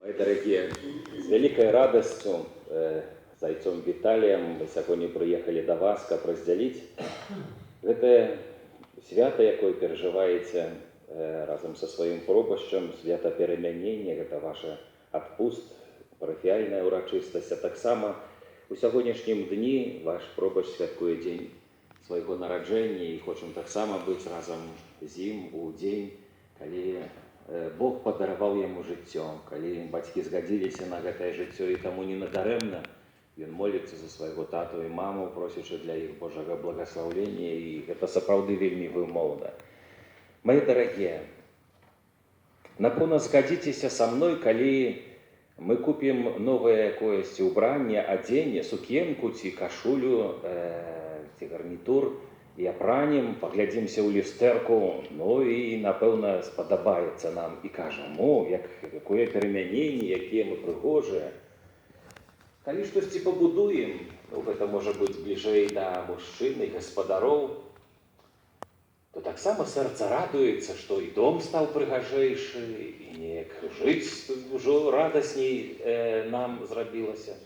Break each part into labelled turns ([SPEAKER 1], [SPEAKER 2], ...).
[SPEAKER 1] Дорогие, с великой радостью с отцом Виталием мы сегодня приехали до вас, как разделить это свято, якое переживаете разом со своим пробашчем, свято перемянення, это ваша отпуст, парафіяльная урачыстасць, а таксама у сягонняшнім дні ваш пробач святкуе дзень свайго нараджэння і хочам таксама быць разам з ім у дзень, калі Бог падараваў яму жыццё, калі бацькі згадзіліся на гэтае жыццё і таму не надарэмна ён моліцца за свайго тату і маму, просячы для іх Божага благаслаўлення, і гэта сапраўды вельмі вымоўна. Мои дарагія, напэўна, згадзіцеся са мной, калі мы купім новае якоесьці ўбранне, адзенне, сукенку ці кашулю, ці гарнітур, і апранем, паглядзімся ў люстэрку, ну і, напэўна, спадабаецца нам і кажам: о, якое перамяненне, якія мы прыгожыя. Калі штосьці пабудуем, ну, гэта можа быць бліжэй да мужчыны, гаспадароў, то таксама сэрца радуецца, што і дом стаў прыгажэйшы, і неяк жыць ўжо радасней нам зрабілася.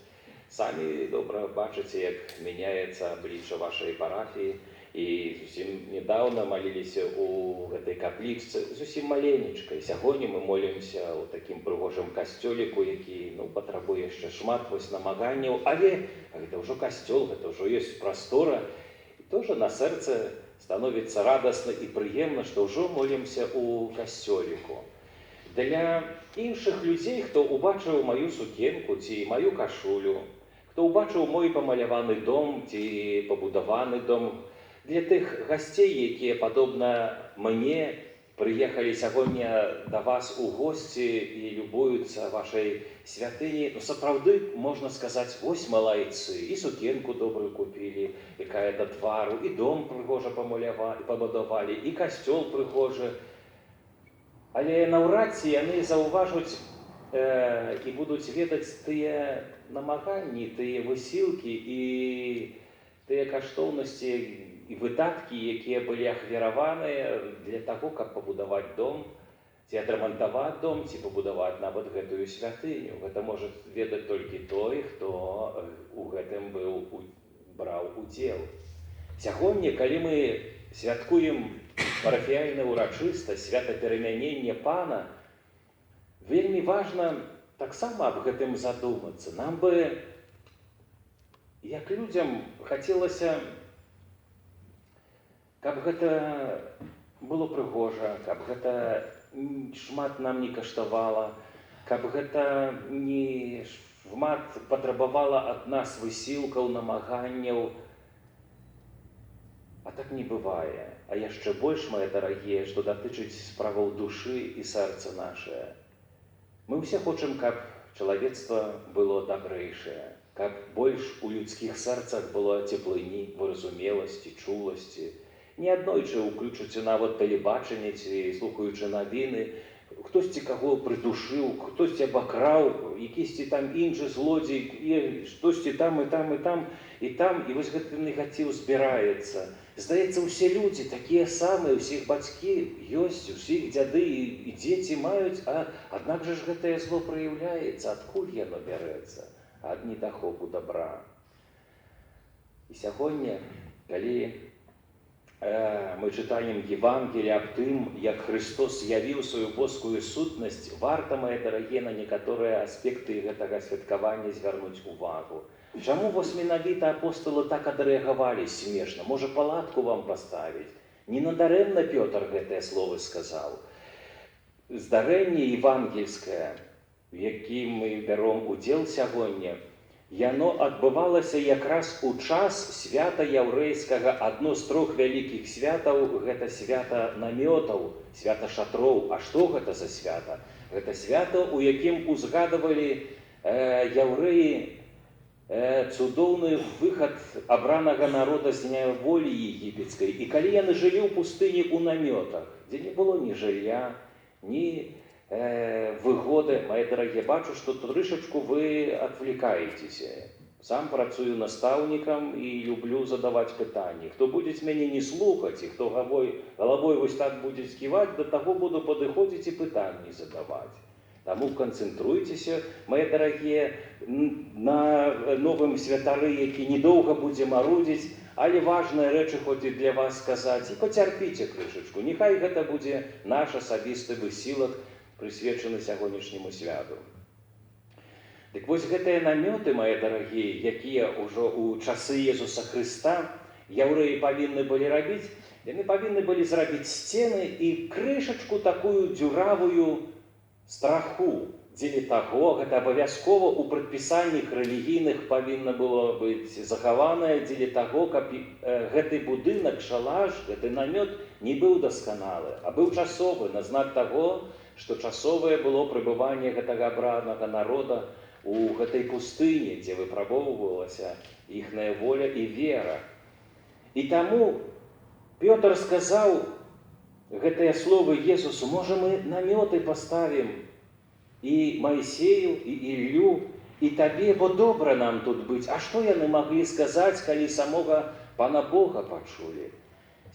[SPEAKER 1] Самі добра бачыце, як мяняецца аблічча вашай парафіі, і зусім недаўна маліліся ў гэтай каплічцы, зусім маленечка. І сягоння мы молімся ў такім прыгожым касцёліку, які патрабуе яшчэ шмат намаганняў, але гэта ўжо касцёл, гэта ўжо ёсць прастора, і тоже на сэрцы становіцца радасна і прыемна, што ўжо молімся ў касцёліку. Для іншых людзей, хто ўбачыў маю сукенку ці маю кашулю, хто ўбачыў мой памаляваны дом ці пабудаваны дом, для тых гасцей, якія, падобна мне, прыехалі сягоння да вас у госці і любуюцца вашай святыні, ну, сапраўды, можна сказаць, вось малайцы, і сукенку добрую купілі, якая да твару, і дом прыгожа пабудавалі, і касцёл прыгожы. Але наўрад ці яны заўважуць і будуць ведаць тыя намаганні, тыя высілкі і тыя каштоўнасці і выдаткі, якія былі ахвяраваныя для таго, каб пабудаваць дом, ці адрамантаваць дом, ці пабудаваць нават гэтую святыню. Гэта можа ведаць толькі той, хто у гэтым браў удзел. Сягоння, калі мы святкуем парафіяльную урачыстасць, свята перамянення Пана, вельмі важна таксама аб гэтым задумацца. Нам бы, як людзям, хацелася, каб гэта было прыгожа, каб гэта шмат нам не каштавала, каб гэта не шмат патрабавала ад нас высілкаў, намаганняў. А так не бывае. А яшчэ больш, мае дарагія, што датычыць справаў душы і сэрца нашае. Мы ўсе хочам, каб чалавецтва было дабрэйшае, каб больш у людскіх сэрцах было цеплыні, выразумеласці, чуласці. Неаднойчы ўключыце нават тэлебачанне ці слухаючы навіны, хтосьці каго прыдушыў, хтосьці абакраў, якісьці там іншы злодзей, штосьці там, і там, і там, і там, і вось гэты негатыў збіраецца. Здаецца, усе людзі такія самыя, усіх бацькі ёсць, усіх дзяды і дзеці маюць, а аднак жа ж гэтае зло праяўляецца, адкуль яно бярэцца? Ад недахопу дабра. І сягоння, калі мы чытаем Евангелие аб тым, як Христос з'явіў сваю боскую сутнасць, варта, мае дарагія, на некаторыя аспекты гэтага святкавання звярнуць увагу. Чаму вось менавіта апостолы так адрэагавалі смешна? Можа, палатку вам паставіць? Не надарэмна Пётр гэтыя словы сказаў. Здарэнне евангельскае, у якім мы бяром удзел сягоння, яно адбывалася якраз у час свята яўрэйскага, адно з трох вялікіх святаў, гэта свята намётаў, свята шатроў. А што гэта за свята? Гэта свята, у якім узгадывалі яўрэі цудоўны выхад абранага народа з няволі егіпецкай. І калі яны жылі ў пустыні ў намётах, дзе не было ні жылля, ні выгоды, мае дарагія, бачу, што трышачку вы адвлікаецеся. Сам працую настаўнікам і люблю задаваць пытанні. Хто будзе мяне не слухаць, і хто галавой вось так будзе сківаць, да таго буду падыходзіць і пытанні задаваць. Таму канцэнтруйцеся, мае дарагія, на новым святары, які недоўга будзе марудзіць, але важныя рэчы хоць і для вас сказаць, і пацярпіце крышачку. Няхай гэта будзе наш асабісты высілак, прысвечаны сягонняшняму святу. Дык вось гэтыя намёты, мае дарагія, якія ўжо ў часы Езуса Хрыста яўрэі павінны былі рабіць, яны павінны былі зрабіць сцены і крышачку такую дзюравую страху. Дзеля таго, гэта абавязкова ў прадпісаннях рэлігійных павінна было быць захаванае, дзеля таго, каб гэты будынак, шалаш, гэты намёт не быў дасканалы, а быў часовы, на знак таго, што часовае было прыбыванне гэтага абранага народа у гэтай пустыні, дзе выпрабоўвалася іхная воля і вера. І таму Пётр сказаў гэтыя словы Езусу: можа, мы намёты паставім і Маісею, і Іллю, і табе, бо добра нам тут быць. А што яны маглі сказаць, калі самога Пана Бога пачулі?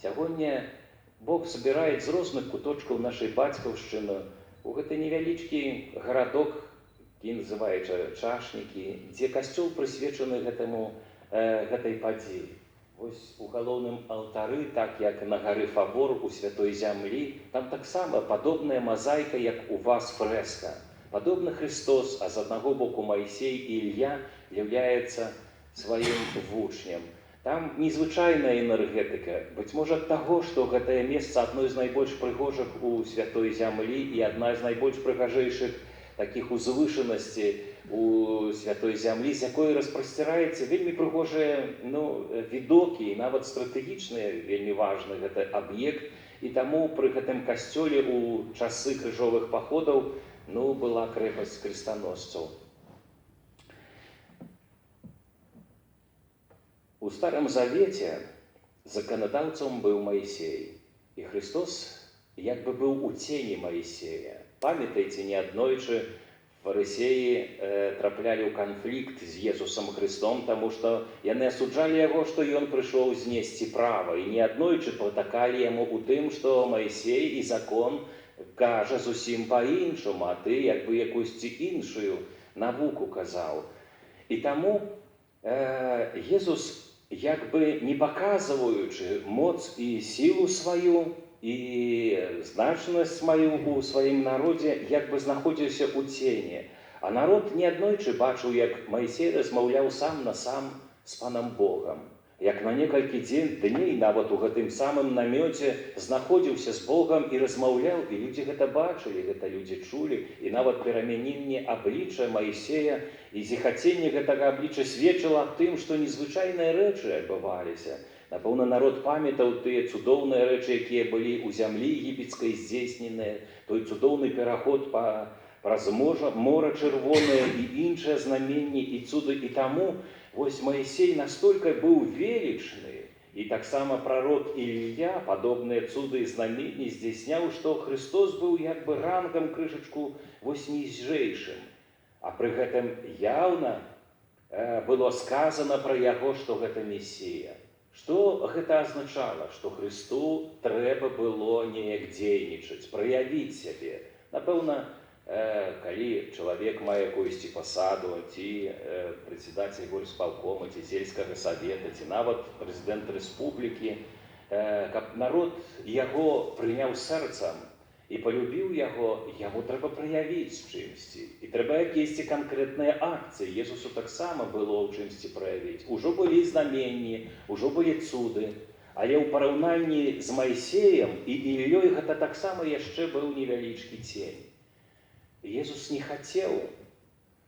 [SPEAKER 1] Сягоння Бог збірае з розных куточкаў нашай бацькаўшчыны у гэты невялічкі гарадок, які называецца Чашнікі, дзе касцёл прысвечаны гэтай падзеі. Вось у галоўным алтары, так як на гары Фавор у Святой Зямлі, там таксама падобная мазаіка, як у вас фрэска. Падобны Христос, а з аднаго боку Маісей і Ілля з'яўляецца сваім вучнем. Там незвычайная энергетыка, быць можа ад таго, што гэтае месца адно з найбольш прыгожых у Святой Зямлі і адна з найбольш прыгажэйшых такіх узвышанасцей у Святой Зямлі, з якой распрасціраецца вельмі прыгожыя відокі, і нават стратэгічныя, вельмі важны гэты аб'ект. І таму пры гэтым касцёле у часы крыжовых паходаў была крэпасць крыстаносцаў. У Старым Завеце заканадаўцам быў Маісей, і Христос як бы быў у цені Маісея. Памятаеце, неаднойчы фарысеі траплялі ў канфлікт з Езусам Христом, таму што яны асуджалі яго, што ён прыйшоў знесці права, і неаднойчы патакалі яму ў тым, што Маісей і закон кажа зусім па-іншаму, а ты як бы якуюсьці іншую навуку казаў. І таму Езус, як бы не паказваючы моц і сілу сваю, і значнасць сваю у сваім народзе, як бы знаходзіўся ў цені. А народ неаднойчы бачыў, як Маісей размаўляў сам на сам з Панам Богам. Як на некалькі дней нават у гэтым самым намёце знаходзіўся з Богам і размаўляў, і людзі гэта бачылі, гэта людзі чулі, і нават перамяненне аблічча Маісея і зіхаценне гэтага аблічча сведчыла аб тым, што незвычайныя рэчы адбываліся. Напэўна, народ памятаў тыя цудоўныя рэчы, якія былі ў зямлі егіпецкай здзейсненыя, той цудоўны пераход праз мора чырвонае і іншыя знаменні і цуды. І таму вось Маісей настолькі быў велічны, і таксама прарок Ілля падобныя цуды і знаменні здзейсняў, што Христос быў як бы рангам крышачку вось ніжэйшым. А пры гэтым яўна было сказана пра яго, што гэта Месія. Што гэта азначала? Што Христу трэба было неяк дзейнічаць, праявіць сябе. Напэўна, калі чалавек мае якуюсьці пасаду, ці прадседатель горсполкома, ці сельскага савета, ці нават прэзідэнт рэспублікі, каб народ яго прыняў сэрцам і палюбіў яго, яму трэба праявіць чымсьці. І трэба якісьці канкрэтныя акцыі. Езусу таксама было ў чымсьці праявіць. Ужо былі знаменні, ужо былі цуды, але ў параўнанні з Маісеем і Іллёй гэта таксама яшчэ быў невялічкі цень. Езус не хацеў,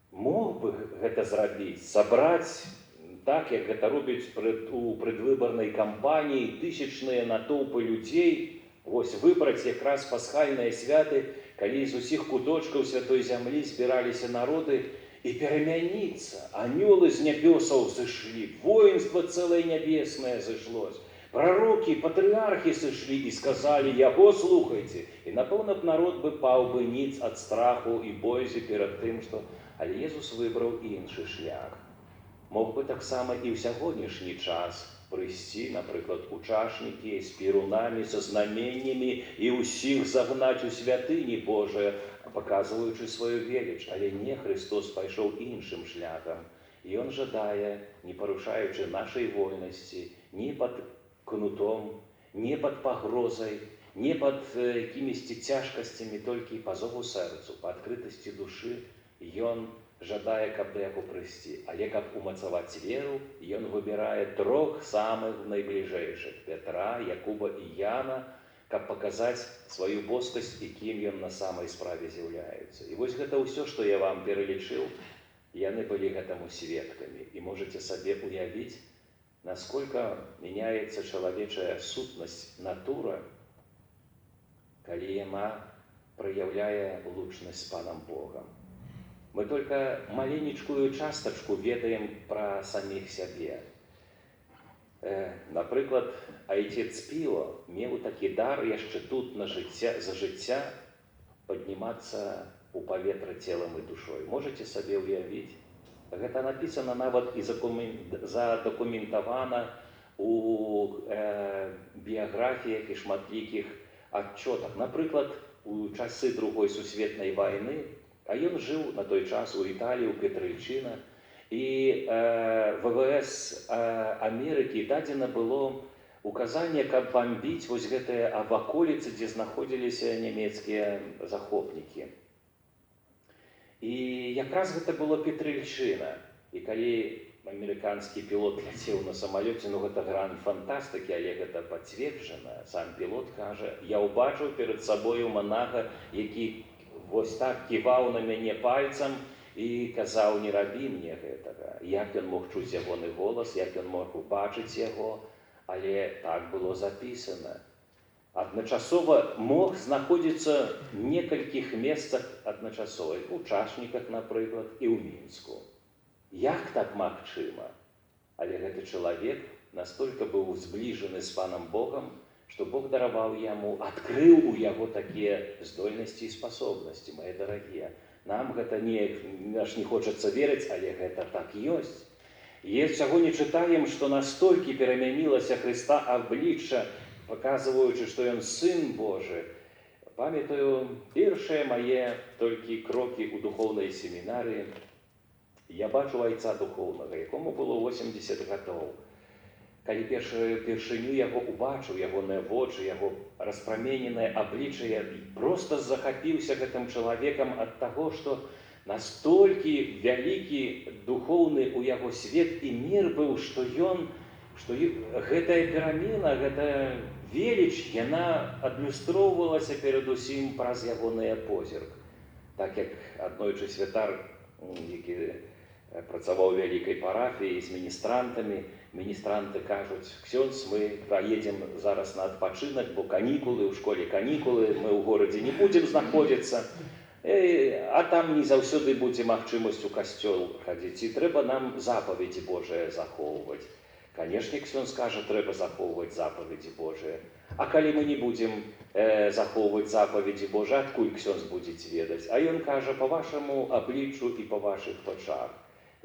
[SPEAKER 1] мог бы гэта зрабіць, сабраць, так як гэта робяць у прадвыбарнай кампаніі, тысячныя натоўпы людзей, вось выбраць якраз пасхальныя святы, калі з усіх куточкаў Святой Зямлі збіраліся народы, і перамяніцца. Анёлы з нябёсаў зышлі, воінства цэлае нябеснае зышлось. Прарокі, патрыархі сышлі і сказалі: яго слухайце. І напэўна б народ бы паў бы ніц ад страху і бойзі перад тым, што... Але Езус выбраў іншы шлях. Мог бы таксама і ў сягонняшні час прыйсці, напрыклад, у Чашнікі з перунамі, са знаменнямі і ўсіх загнаць у святыні Божыя, паказваючы сваю веліч, але не, Христос пайшоў іншым шляхам. І ён жадае, не парушаючы нашай вольнасці, ні пад кнутом, не пад пагрозай, не пад якімісьці цяжкасцямі, толькі па зову сэрцу, па адкрытасці душы, ён жадае, каб да яго прыйсці. Але каб умацаваць веру, ён выбірае 3 самых найбліжэйшых: Петра, Якуба і Яна, каб паказаць сваю боскасць, і кім ён на самай справе з'яўляецца. І вось гэта ўсё, што я вам пералічыў, яны былі гэтаму сведкамі. І можаце сабе уявіць, насколько меняется чалавечая сутнасць, натура, калі яна праяўляе лучнасць з Панам Богам. Мы только маленечкую частачку ведаем пра саміх сябе. Напрыклад, айцец Піо меў такі дар яшчэ тут за жыцця паднімацца ў паветра целам і душой. Можаце сабе ўявіць? Гэта напісана нават і задакументавана у біяграфіях і шматлікіх адчотах. Напрыклад, у часы Другой сусветнай вайны, а ён жыў на той час у Італіі, у Петрыльчына, і ВВС Амерыкі дадзена было указанне, каб бамбіць вось гэтыя ваколіцы, дзе знаходзіліся нямецкія захопнікі. І якраз гэта было Петрыльчына. І калі амерыканскі пілот ляцеў на самалёце, гэта грань фантастыкі, але гэта пацверджана. Сам пілот кажа: я ўбачыў перад сабою манага, які вось так ківаў на мяне пальцам і казаў: не рабі мне гэтага. Як ён мог чуць ягоны голас, як ён мог убачыць яго, але так было запісана. Адначасова мог знаходзіцца в некалькіх месцах адначасова, у Чашніках, напрыклад, і ў Мінску. Як так магчыма? Але гэты чалавек настолькі быў збліжаны з Панам Богам, што Бог дараваў яму, адкрыў у яго такія здольнасці і спасобнасці, мае дарагія. Нам гэта аж не хочацца верыць, але гэта так ёсць. І сягоння чытаем, што настолькі перамянілася Хрыста аблічча, паказваючы, што ён Сын Божы. Памятаю, першыя мае толькі крокі ў духоўнай семінарыі. Я бачу айца духоўнага, якому было 80 гадоў. Калі першыню яго убачыў, ягоныя вочы, яго распрамененае аблічча, я проста захапіўся гэтым чалавекам ад таго, што настолькі вялікі духоўны ў яго свет і мір быў, што гэтая перамена, гэтая веліч, яна адлюстроўвалася перадусім праз ягоны позірк. Так як аднойчы святар, які працаваў у вялікай парафіі з міністрантамі, міністранты кажуць: ксёндз, мы паедзем зараз на адпачынак, бо канікулы, ў школе канікулы, мы ў горадзе не будзем знаходзіцца, а там не заўсёды будзе магчымасць у касцёл хадзіць, і трэба нам запаведзі Божыя захоўваць. Канешне, ксёндз кажа, трэба захоўваць запаведзі Божыя. А калі мы не будзем захоўваць запаведзі Божыя, адкуль ксёндз будзеце ведаць? А ён кажа: па вашаму абліччу і па вашых вачах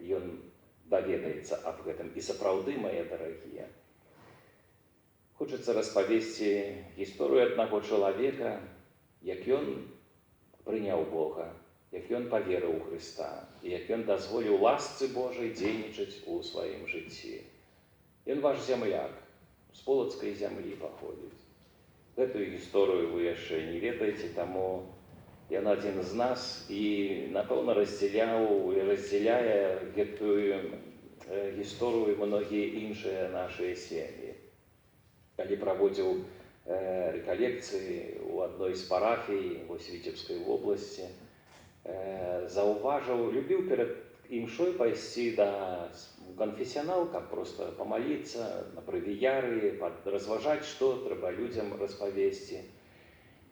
[SPEAKER 1] ён даведаецца аб гэтым. І сапраўды, мае дарагія, хочацца распавесці гісторыю аднаго чалавека, як ён прыняў Бога, як ён паверыў у Хрыста, і як ён дазволіў ласцы Божай дзейнічаць у сваім жыцці. Ён ваш зямляк, з полацкай зямлі паходзіць. Гэтую гісторыю вы яшчэ не ведаеце, таму ён адзін з нас і, напэўна, раздзяляе гэтую гісторыю многія іншыя нашыя сем'і. Калі праводзіў рэкалекцыі ў адной з парафій у Віцебскай вобласці, заўважыў, любіў перад імшой пайсці да канфесіянал, каб проста памаліцца на брэвіяры, разважаць, што трэба людзям распавесці.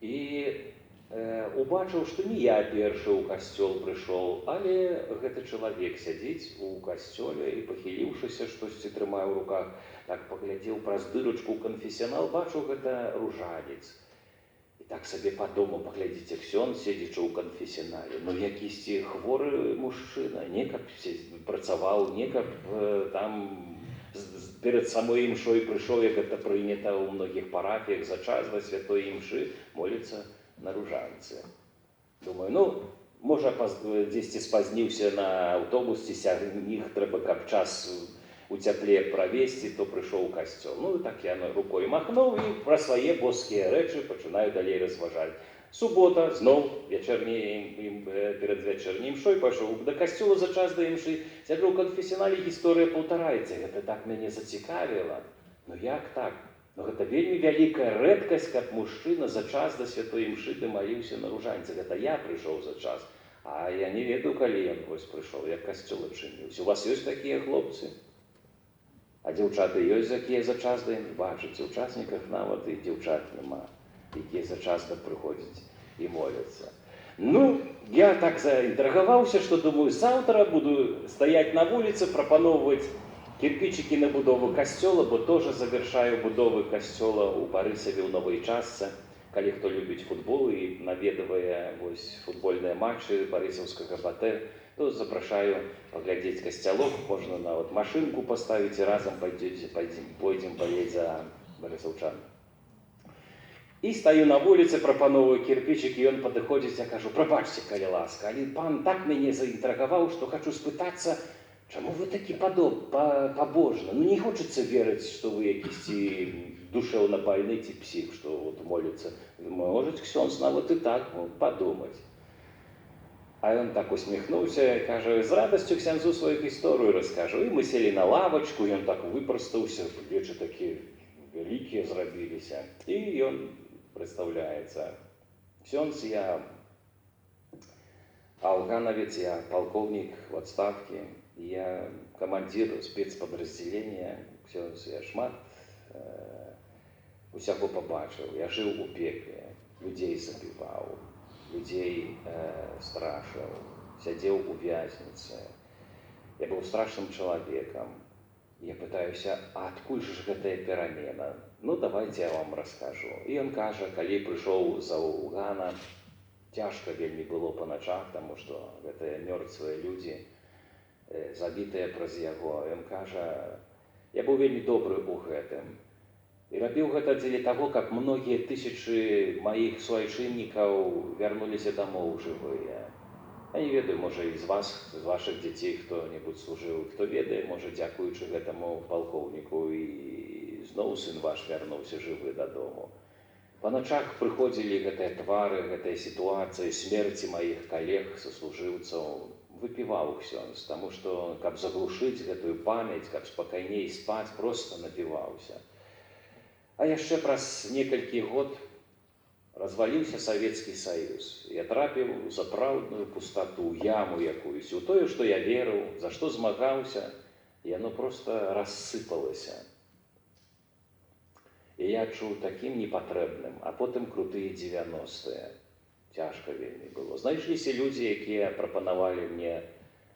[SPEAKER 1] І убачыў, што не я першы ў касцёл прыйшоў, але гэты чалавек сядзіць у касцёле і, пахіліўшыся, штосьці трымае ў руках, так паглядзеў праз дырачку ў канфесіянал, бачыў, гэта ружанец. І так сабе падумаў: паглядзіце, ксёндз, седзячы ў канфесіянале, якісьці хворы мужчына, не каб працаваў, не каб там перад самой імшой прыйшоў, як гэта прынята ў многіх парафіях, за час да святой імшы моліцца на ружанцы. Думаю, ну, можа, дзесьці спазніўся на аўтобус, ці сягніх трэба, каб час у цяпле правесці, то прыйшоў у касцёл. Ну, так я рукой махнуў і пра свае боскія рэчы пачынаю далей разважаць. Субота, зноў перад вячэрняй імшой пайшоў да касцёла за час да імшы. Сяджу ў канфесіянале, гісторыя паўтараецца. Гэта так мяне зацікавіла. Ну як так? Ну гэта вельмі вялікая рэдкасць, каб мужчына за час да святой імшы дамаліўся на ружанцы. Гэта я прыйшоў за час. А я не ведаю, калі ён вось прыйшоў, як касцёл адчыніўся. У вас ёсць такія хлопцы? А дзяўчаты ёсць, якія за час да ім? Бачыце, у учасніках нават і дзяўчат няма, якія за час да прыходзяць і моляцца. Ну, я так заінтрыгаваўся, што думаю, заўтра буду стаяць на вуліцы, прапаноўваць кірпічыкі на будову касцёла, бо тоже завяршаю будовы касцёла ў Барысаве ў новай частцы. Калі хто любіць футбол і наведвае футбольныя матчы барысаўскага БТ, то запрашаю паглядзець касцялок, можна нават машынку паставіць і разам пойдзем балець за барысаўчан. І стаю на вуліцы, прапаноўваю кірпічыкі, ён падыходзіць, я кажу, прабачце, калі ласка, але пан так мяне заінтрыгаваў, што хачу спытацца, чаму вы такі пабожны? Ну не хочацца верыць, што вы якісьці душэўна больны ці псіх, што моліцца. Можа, ксёндз нават і так падумаць. А ён так усміхнуўся, кажа, з радасцю ксяндзу сваю гісторыю раскажу. І мы селі на лавачку, ён так выпрастаўся, плечы такія вялікія зрабіліся. І ён прадстаўляецца. Ксёндз, я афганавец, я палкоўнік в адставкі, я камандзір спецпадраздзялення. Ксёндз, я шмат усяго пабачыў. Я жыў у пекле, людзей забіваў, людзей страшыў, сядзеў у вязніцы. Я быў страшным чалавекам. Я пытаюся, а адкуль ж гэтая перамена? Ну, давайте я вам раскажу. І ён кажа, калі прыйшоў з Афгана, цяжка вельмі было па начах, таму што гэтыя мёртвыя людзі, забітыя праз яго. Ён кажа, я быў вельмі добры ў гэтым. І рабіў гэта дзеля таго, каб многія тысячы маіх суайчыннікаў вярнуліся дамоў жывыя. Я не ведаю, можа, і з вас, з вашых дзяцей хто-небудзь служыў, хто ведае, можа, дзякуючы гэтаму палкоўніку і зноў сын ваш вярнуўся жывы дадому. Па начах прыходзілі гэтыя твары, гэтыя сітуацыі, смерці маіх калег, саслужыўцаў. Выпіваў ксёндз, таму што, каб заглушыць гэтую памяць, каб спакайней спаць, проста напіваўся. А яшчэ праз некалькі год разваліўся Савецкі Саюз. Я трапіў у сапраўдную пустату, яму якуюсь. У тое, што я верыў, за што змагаўся, яно проста рассыпалася. І я чуў такім непатрэбным, а потым крутыя 90-е. Цяжка вельмі было. Знайшліся людзі, якія прапанавалі мне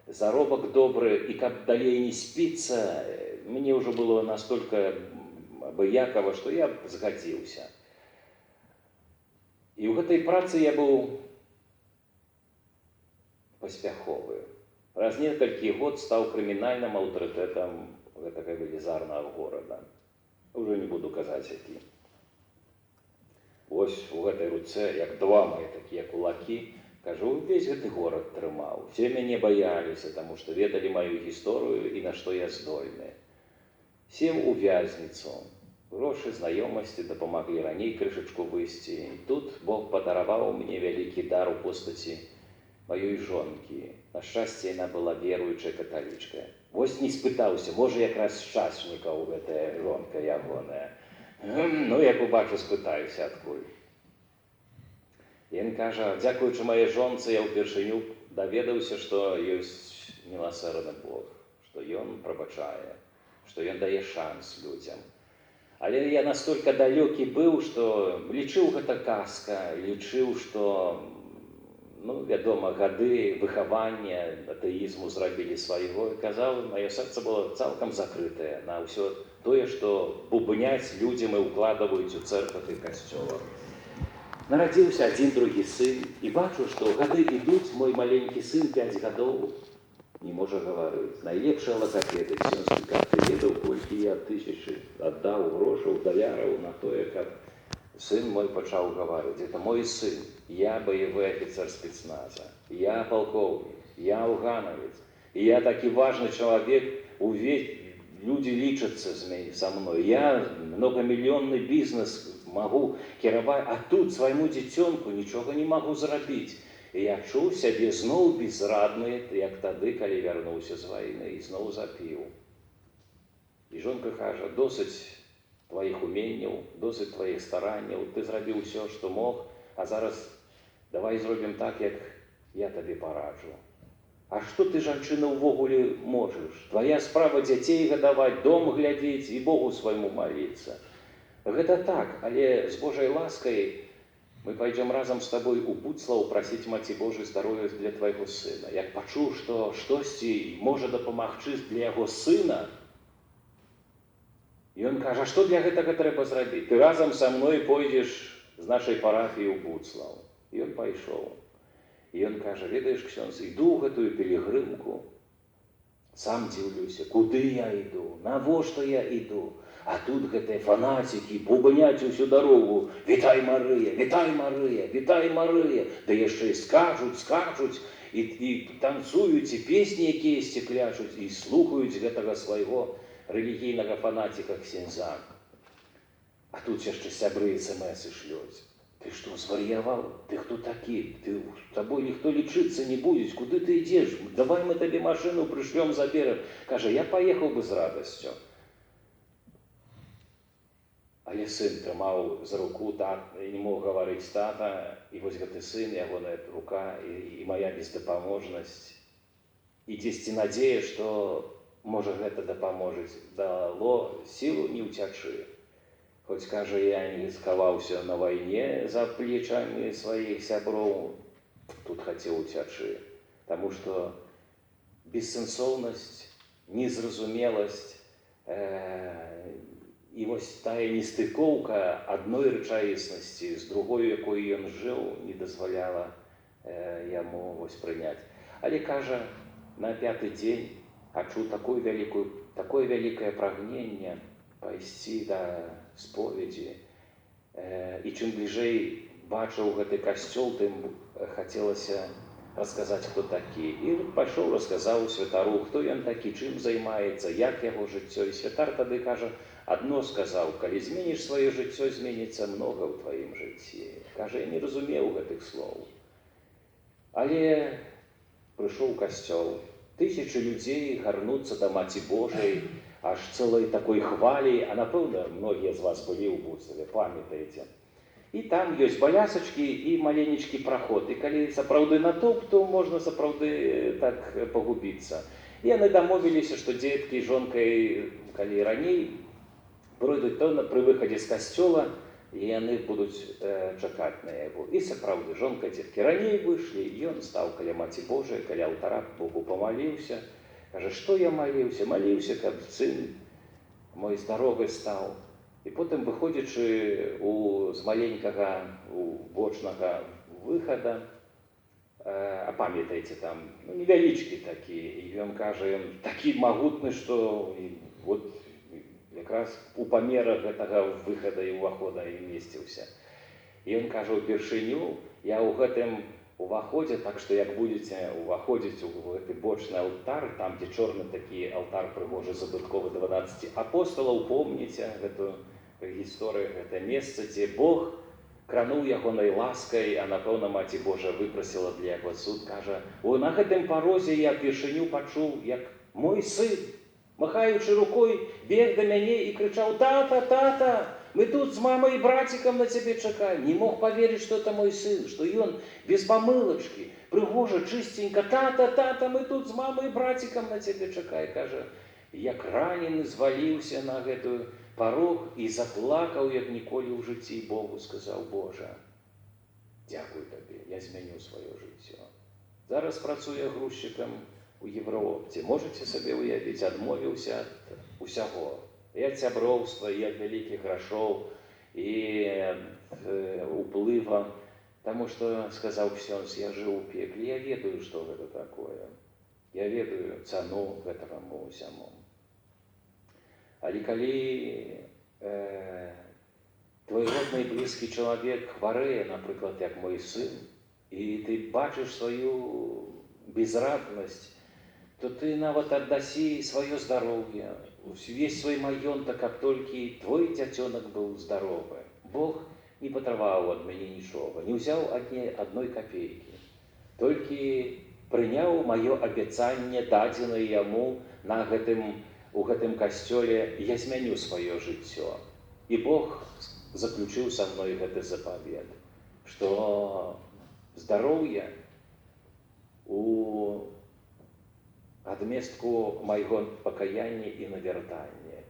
[SPEAKER 1] заробак добры, і каб далей не спіцца, мне ўжо было настолькі абыякава, што я згадзіўся. І ў гэтай працы я быў паспяховы. Праз некалькі год стаў крымінальным аўтарытэтам гэтага велізарнага горада. Уже не буду казаць, які. Вось у гэтай руцэ, як два мае такія кулакі, кажу, увесь гэты горад трымаў. Все мяне баяліся, таму што ведалі маю гісторыю і на што я здольны. Сеў у вязніцу. Грошы, знаёмасці дапамаглі раней крышачку выйсці. Тут Бог падараваў мне вялікі дар у постаці маёй жонкі. На шчасце, яна была веруючая каталічка. Вось не спытаўся, можа, якраз шчаснікаў гэтая жонка ягоная. Ну, як убачу, спытаюся, адкуль. Ён кажа, дзякуючы маёй жонцы, я ўпершыню даведаўся, што ёсць міласэрны Бог, што ён прабачае, што ён дае шанс людзям. Але я настолькі далёкі быў, што лічыў гэта казка, лічыў, што, вядома, гады выхавання, атэізму зрабілі свайго, і казаў, маё сэрца было цалкам закрытае на ўсё тое, што бубняць людзям і ўкладваюць у цэрквах і касцёлах. Нарадзіўся адзін другі сын, і бачу, што гады ідуць, мой маленькі сын 5 гадоў не можа гаварыць. Найлепшыя лагапеды, ксёндз, каб ты ведаў, колькі я тысячы аддаў грошаў, даляраў на тое, каб сын мой пачаў гаварыць: это мой сын, я боевой офицер спецназа, я полковник, я афгановец, и я таки важный человек, люди лічацца со мной, я многомиллионный бизнес могу кіраваць, а тут свайму дзіцёнку нічога не могу зрабіць. І я чуў сябе зноў безрадны, як тады, калі вярнуўся з вайны, і зноў запіў. І жонка кажа: досыць твоих уменняў, досыць твоих старанняў, ты зрабіў усё, што мог, а зараз давай зробім так, як я табе параджу. А што ты, жанчына, увогуле можаш? Твоя справа дзяцей гадаваць, дом глядзець і Богу свайму маліцца. Гэта так, але з Божай ласкай мы пойдем разом с тобой у Буцлаў просить Маці Божай здоровья для твоего сына. Як пачуў, што штосьці можа дапамагчы для яго сына, і ён кажа: што для гэтага трэба зрабіць? Ты разам са мной пойдзеш з нашай парафіі ў Буцлаў. І ён пайшоў. І ён кажа: ведаеш, ксёндз, іду ў гэтую пілігрымку, сам дзіўлюся, куды я іду, навошта я іду? А тут гэтыя фанатікі бубняць усю дарогу: вітай, Марыя, вітай, Марыя, вітай, Марыя. Да яшчэ і скажуць, і танцуюць, і песні якіясьці клячуць, і слухаюць гэтага свайго рэлігійнага фанатіка ксяндза. А тут яшчэ сябры смс-і шлёць: ты што, звар'яваў? Ты хто такі? З табой ніхто лічыцца не будзе, куды ты ідзеш? Давай мы табе машыну прышлём, заберем. Кажа: я паехаў бы з радасцю. Але сын трымаў за руку, не мог гаварыць тата, і вось гэты сын, ягоная рука і моя бездапаможнасць. І дзесьці надзея, што, можа, гэта дапаможаць, дало сілу не ўцячы. Хоць, кажа, я не схаваўся на вайне за плечамі сваіх сяброў, тут хацеў уцячы. Таму што бессэнсоўнасць, незразумеласць, і вось тая нестыкоўка адной рэчаіснасці з другой, якой ён жыў, не дазваляла яму вось прыняць. Але, кажа, на 5-й дзень адчуў такое вялікае прагненне пайсці да споведзі. І чым бліжэй бачыў гэты касцёл, тым хацелася расказаць, хто такі. І пайшоў, расказаў святару, хто ён такі, чым займаецца, як яго жыццё. І святар тады, кажа, адно сказаў: калі зменіш сваё жыццё, зменіцца многа ў тваім жыцці. Кажа, я не разумеў гэтых слоў. Але прыйшоў у касцёл. Тысячы людзей гарнуцца да Маці Божай, аж цэлай такой хвалей, а напэўна, многія з вас былі ў Буцлаве, памятаеце. І там ёсць балясачкі і маленечкі праход. І калі сапраўды натоўп, то можна сапраўды так пагубіцца. І яны дамовіліся, што дзеткі з жонкай, калі раней пройдуць, то пры выхадзе з касцёла, і яны будуць чакаць на яго. І сапраўды, жонка, дзеткі раней выйшлі, ён стаў каля Маці Божай, каля алтара, Богу памаліўся. Кажа: што я маліўся? Маліўся, каб сын мой здаровы стаў. І потым, выходзячы з маленькага бочнага выхада, а памятаеце, там невялічкі такі, і ён кажа, ён такі магутны, што вот якраз у памерах гэтага выхада і ўвахода і месціўся. І ён кажа: упершыню я ў гэтым уваходзе, так што як будзеце уваходзіць у гэты бочны алтар, там, дзе чорны такі алтар прыгожы забытковы 12 апостолаў, помніце гэтую гісторыю, гэта месца, дзе Бог крануў ягонай ласкай, а напэўна, Маці Божа выпрасіла для яго суд. Кажа: на гэтым парозе я упершыню пачуў, як мой сын, махаючы рукой, бег да мяне і крычаў: тата, тата, мы тут з мамай і братикам на цябе чакаем. Не мог поверыць, што это мой сын, што ён без памылачкі, прыгожа, чыстенька: тата, тата, мы тут з мамай і братикам на цябе чакаем. Кажа, як ранены зваліўся на гэтую парог і заплакаў, як ніколі ў жыцці. Богу сказаў: Божа, дзякуй табе, я змяню сваё жыццё. Зараз працуе грузчыкам у Євраопці. Можаце сабе уявіць, адмовіўся ад усяго. І ад сяброўства, і ад вялікіх грашоў, і уплыва. Таму што, сказаў ксёндз, я жыў у пекле, я ведаю, што гэта такое. Я ведаю цану гэтаму ўсяму. Але калі твой родны і блізкі чалавек хварэе, напрыклад, як мой сын, і ты бачыш сваю безраднасць, то ты нават аддасі сваё здароўе, увесь свой маёнтак, каб толькі твой дзяцёнак быў здаровы. Бог не патрабаваў ад мяне нічога, не ўзяў адной капейкі. Толькі прыняў маё абяцанне, дадзенае яму у гэтым касцёле, я змяню сваё жыццё. І Бог заключыў са мной гэты запавет, што здароўе у адместку майго пакаяння і навяртання.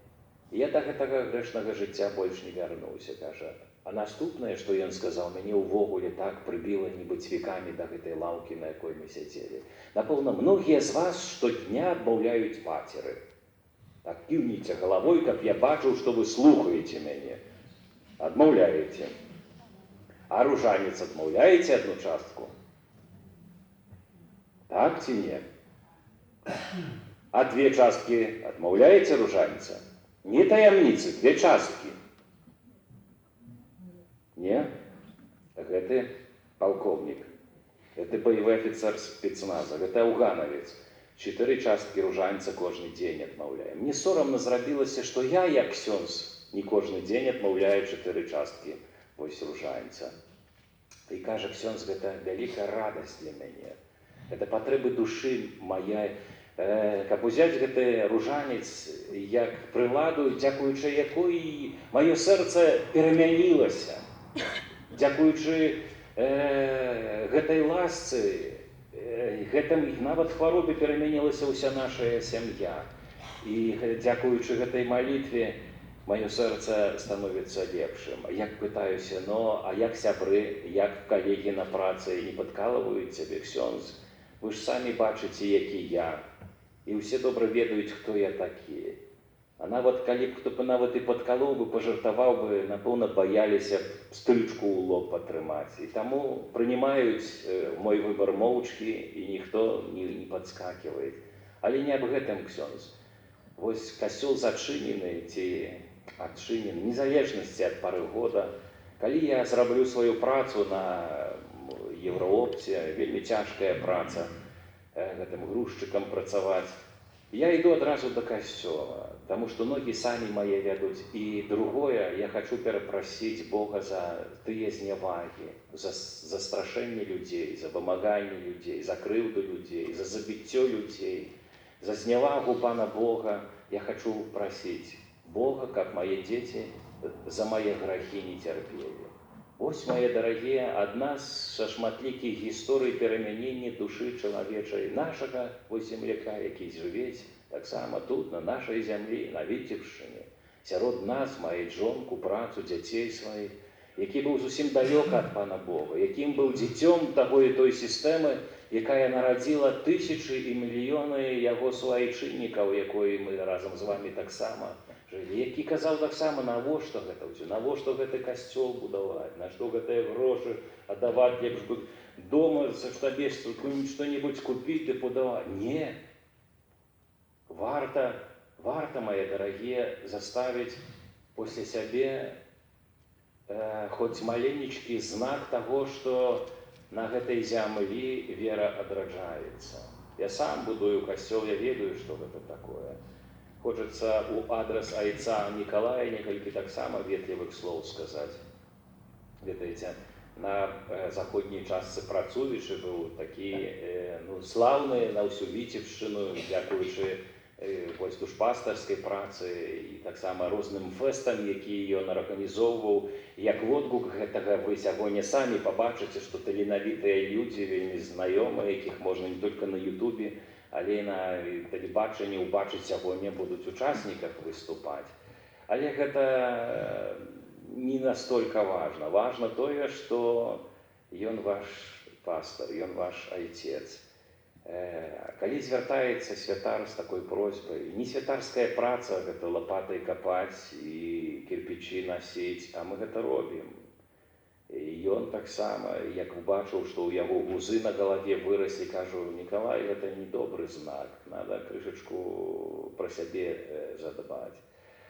[SPEAKER 1] Я да гэтага грэшнага жыцця больш не вярнуўся, кажа. А наступнае, што ён сказаў, мяне ўвогуле так прыбіла нібыць векамі да гэтай лаўкі, на якой мы сядзелі. Напэўна, многія з вас штодня адмаўляюць пацеры. Так кіўніце галавой, каб я бачыў, што вы слухаеце мяне. Адмаўляеце. А ружанец адмаўляеце адну частку? Так ці не? А две часткі адмаўляеце ружанца? Не таямніцы, две часткі. Не? Гэты палкоўнік, гэты баявы афіцэр спецназа, гэты ауганавец. 4 часткі ружанца кожны дзень адмаўляе. Мне сорамна зрабілася, што я, як ксёндз, не кожны дзень адмаўляю 4 часткі вось ружанца. І кажа, ксёндз, гэта вялікая радасць для мяне. Гэта патрэбы душы мая, каб узяць гэты ружанец як прыладу, дзякуючы якой маё сэрца перамянілася. Дзякуючы гэтай ласцы, нават хваробе перамянілася ўся наша сям'я. І дзякуючы гэтай малітве маё сэрца становіцца лепшым. Як пытаюся, а як сябры, як калегі на працы не падкалываюць цябе, ксёндз? Вы ж самі бачыце, які я. І ўсе добра ведаюць, хто я такі. А нават калі б хто б нават і падкалоў бы, пажартаваў бы, напэўна, баяліся б стрычку ў лоб атрымаць. І таму прынімаюць мой выбар моўчкі, і ніхто не падскаківае. Але не аб гэтым, ксёндз. Вось касцёл зачынены ці адчынены, незалежнасці ад пары года. Калі я зраблю сваю працу на Еўраопце, вельмі цяжкая праца, гэтым грузчыкам працаваць, я іду адразу да касцёла, таму што ногі самі мае вядуць. І другое, я хачу перапрасіць Бога за тыя знявагі, за застрашэнне людзей, за вымаганне людзей, за крыўду людзей, за забіццё людзей, за знявагу Пана Бога. Я хачу прасіць Бога, каб мае дзеці за мае грахі не цярпелі. Вось, мае дарагія, адна са шматлікіх гісторый перамянення душы чалавечай, нашага земляка, які жывець таксама тут, на нашай зямлі, на Віцебшчыне. Сярод нас мае жонку, працу, дзяцей сваіх, які быў зусім далёка ад Пана Бога, якім быў дзіцём таго і той сістэмы, якая нарадзіла тысячы і мільёны яго суайчыннікаў, якой мы разам з вамі таксама жылі, які казаў таксама, навошта гэта ўсё, навошта гэты касцёл будаваць, на што гэтыя грошы аддаваць, лепш бы дома са штабельства што-небудзь купіць і будаваць. Не. Варта, мае дарагія, заставіць пасля сябе хоць маленечкі знак таго, што на гэтай зямлі вера адраджаецца. Я сам будую касцёл, я ведаю, што гэта такое. Хочацца у адрас айца Нікалая некалькі таксама ветлівых слоў сказаць. Ведаеце, на заходняй частцы Працовічы быў такі слаўны на ўсю Віцебшчыну, дзякуючы вось душпастарскай працы і таксама розным фэстам, які ён арганізоўваў. Як водгук гэтага вы сягоння самі пабачыце, што таленавітыя людзі, вельмі знаёмыя, якіх можна не толькі на Ютубе, але на тэлебачанні ўбачыць сягоння будуць учасніках выступаць. Але гэта не настолькі важна. Важна тое, што ён ваш пастар, ён ваш айцец. Калі звяртаецца святар з такой просьбай, не святарская праца, гэта лапатай капаць і кірпічы насіць, а мы гэта робім. І ён таксама, як убачыў, што ў яго гузы на галаве выраслі, кажу, Нікалай, гэта не добры знак, надо крышачку пра сябе задбаць.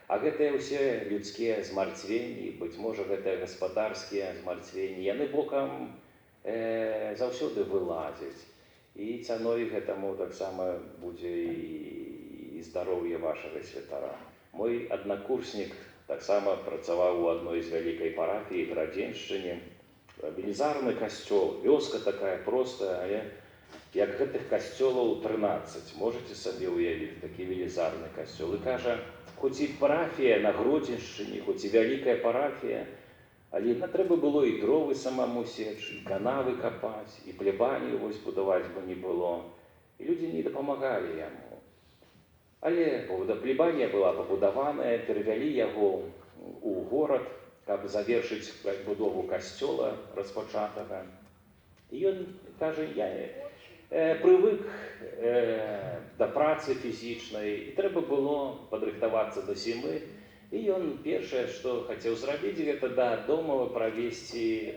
[SPEAKER 1] А гэтыя ўсе людскія змарцвенні, быць можа, гэтыя гаспадарскія змарцвенні, яны бокам заўсёды вылазяць. І цаной гэтаму таксама будзе і здароўе вашага святара. Мой аднакурснік таксама працаваў у адной з вялікай парафіі в Радзеншчыне. Велізарны касцёл, вёска такая простая, але як гэтых касцёлаў 13. Можаце сабе ўявіць такі велізарны касцёл. І кажа, хоць і парафія на Гродзеншчыне, хоць і вялікая парафія, але трэба было і дровы самому сечь, і канавы капаць, і плебанію вось будаваць бы не было. І людзі не дапамагалі яму. Але плебанія была пабудаваная, перавялі яго ў горад, каб завершыць будову касцёла распачатага. І ён кажа, я прывык да працы фізічнай, і трэба было падрыхтавацца да зімы. І ён першае, што хацеў зрабіць, гэта да дома правесці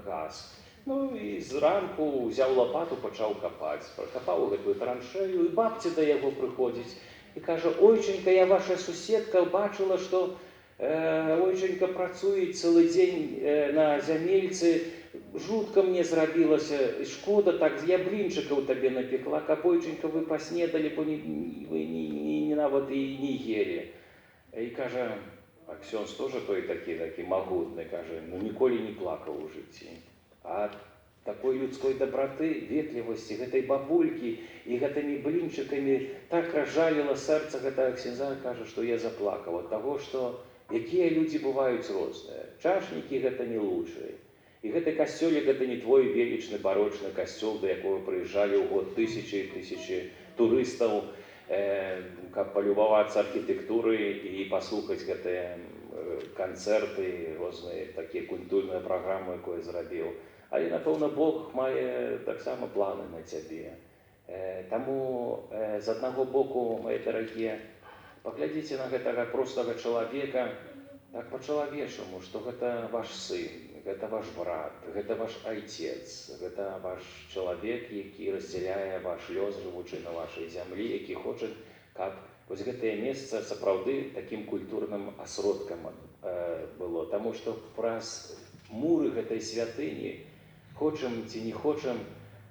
[SPEAKER 1] газ. Ну і зранку ўзяў лапату, пачаў капаць. Пракапаў гэтую траншею, і бабця да яго прыходзіць. І кажа, ойчанька, я ваша суседка, бачыла, што ойчанька працуе цэлы дзень на зямельцы, жутка мне зрабілася, шкода так, я блінчыкаў табе напекла, каб ойчанька вы паснедалі, бо вы нават і не елі. І кажа, а ксёндз тоже той такі магутны, кажа, ну ніколі не плакаў у жыцці. А такой людской дабраты, ветлівасці, гэтай бабулькі і гэтымі блінчыкамі так разжаліла сэрца гэтага ксяндза, кажа, што я заплакаў ад таго, што якія людзі бываюць розныя. Чашнікі гэта не лучшыя. І гэты касцёлік гэта не твой велічны барочны касцёл, да якога прыязджалі ў год тысячы і тысячы турыстаў, каб палюбавацца архітэктурай і паслухаць гэтыя канцэрты, розныя такія культурныя праграмы, якое зрабіў. Але, напэўна, Бог мае таксама планы на цябе. Таму, з аднаго боку, мае дарагія, паглядзіце на гэтага простага чалавека так па-чалавечаму, што гэта ваш сын, гэта ваш брат, гэта ваш айцец, гэта ваш чалавек, які раздзяляе ваш лёс, жывучы на вашай зямлі, які хоча, каб вось гэтае месца сапраўды такім культурным асродкам было. Таму што праз муры гэтай святыні, хочам ці не хочам,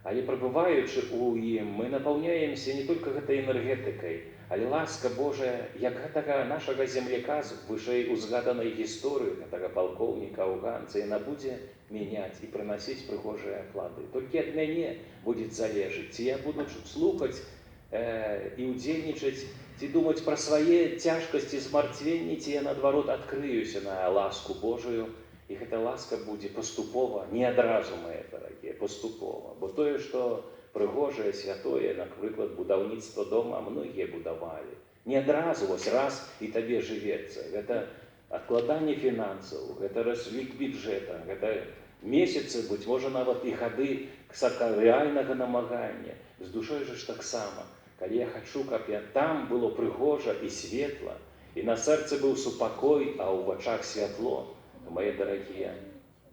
[SPEAKER 1] але прабываючы ў ім, мы напаўняемся не толькі гэтай энергетыкай, але ласка Божая, як гэтага нашага земляка з вышэй узгаданай гісторыі, гэтага палкоўніка, афганца, яна будзе мяняць і прынасіць прыгожыя плады. Толькі ад мяне будзе залежыць, ці я буду слухаць і ўдзельнічаць, ці думаць пра свае цяжкасці, змарцвенні, ці я, наадварот, адкрыюся на ласку Божую, і гэта ласка будзе паступова, не адразу, мае дарагія, паступова. Бо тое, што прыгожае, святое, напрыклад, будаўніцтва дома многія будавалі. Не адразу, вось раз і табе жывецца. Гэта адкладанне фінансаў, гэта разлік бюджэта, гэта месяцы, быць можа, нават і гады рэальнага намагання. З душой жа ж таксама. Калі я хачу, каб там было прыгожа і светла, і на сэрцы быў супакой, а ў вачах святло, мае дарагія,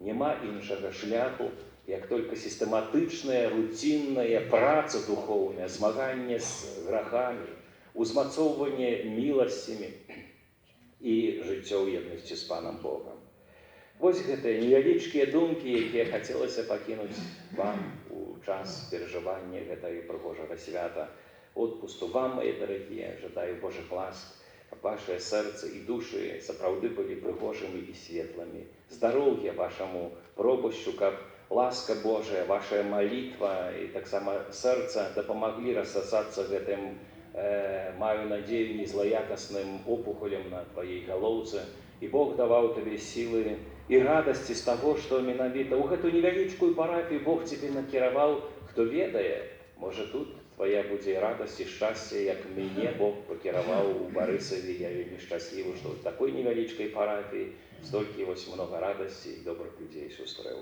[SPEAKER 1] няма іншага шляху, як толькі сістэматычная, руцінная праца духоўная, змаганне з грахамі, узмацоўванне міласцямі і жыццё ў еднасці з Панам Богам. Вось гэтыя невялічкія думкі, якія хацелася пакінуць вам у час перажывання гэтага прыгожага свята. Отпусту вам, мае дарагія, жадаю Божых ласк, каб вашыя сэрцы і душы сапраўды былі прыгожымі і светлымі. Здароўя вашаму пробушчу, каб ласка Божая, ваша малітва і таксама сэрца дапамаглі рассасацца гэтым, маю надзею, незлаякасным опухолем на тваёй галоўцы. І Бог даваў табе сілы і радасці з таго, што менавіта ў гэту невялічкую парафію Бог цябе накіраваў, хто ведае, можа тут твоя будзе радасць і шчасце, як мяне Бог пакіраваў у Барысаве. Я вельмі шчаслівы, што ў такой невялічкай парафіі столькі вось многа радасці і добрых людзей сустрэў.